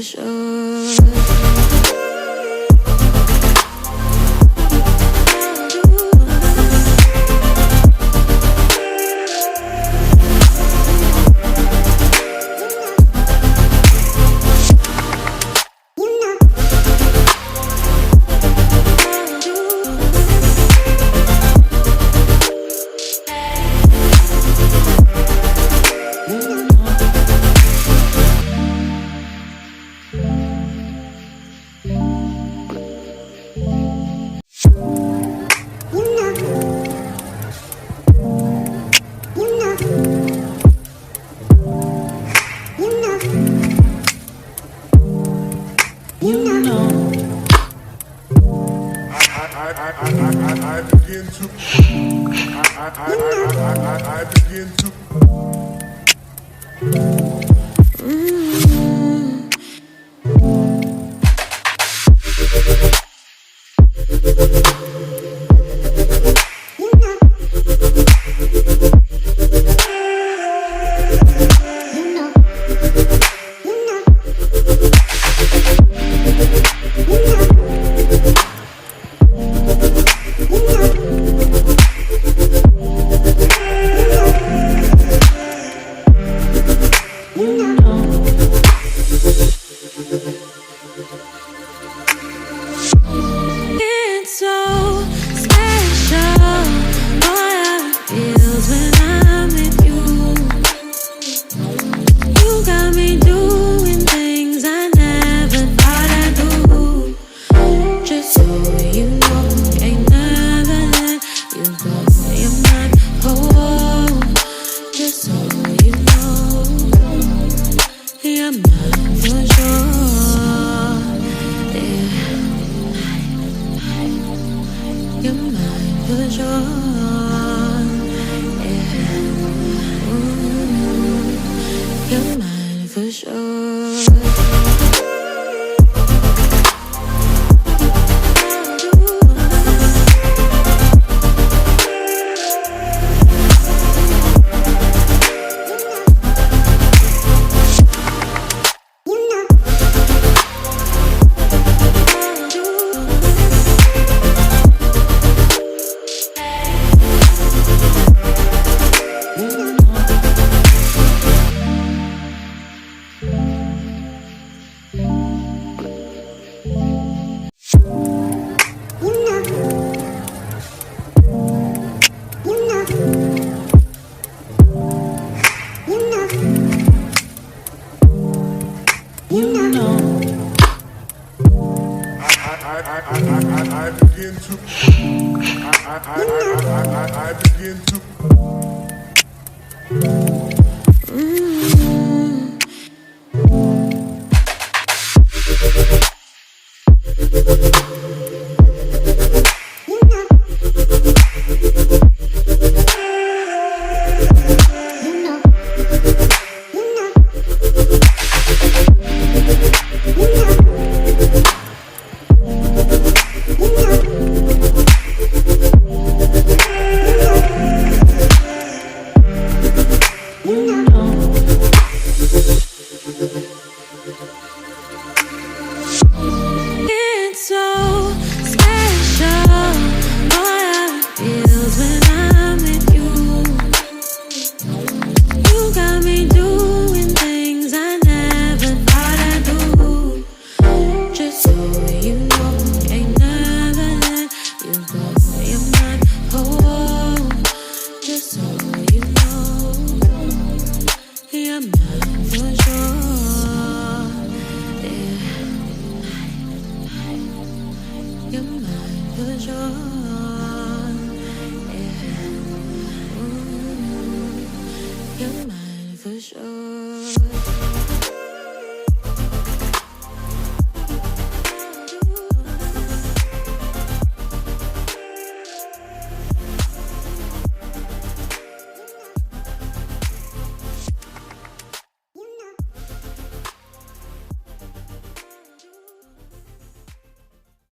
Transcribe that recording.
sure. I begin to It's so special, boy, how it feels when I'm with you. You got me doing things I never thought I'd do. Just so you know, ain't never let you go. You're my whole. Just so you know, you're mine for sure. You're mine for sure. Yeah. Ooh, you're mine for sure. I begin to It's so special, boy, how it feels when I'm with you. You got me doing things I never thought I'd do. Just so you know, ain't never let you go. You're my whole. Just so you know, you're mine for sure. You're mine for sure. Yeah. Ooh, you're mine for sure.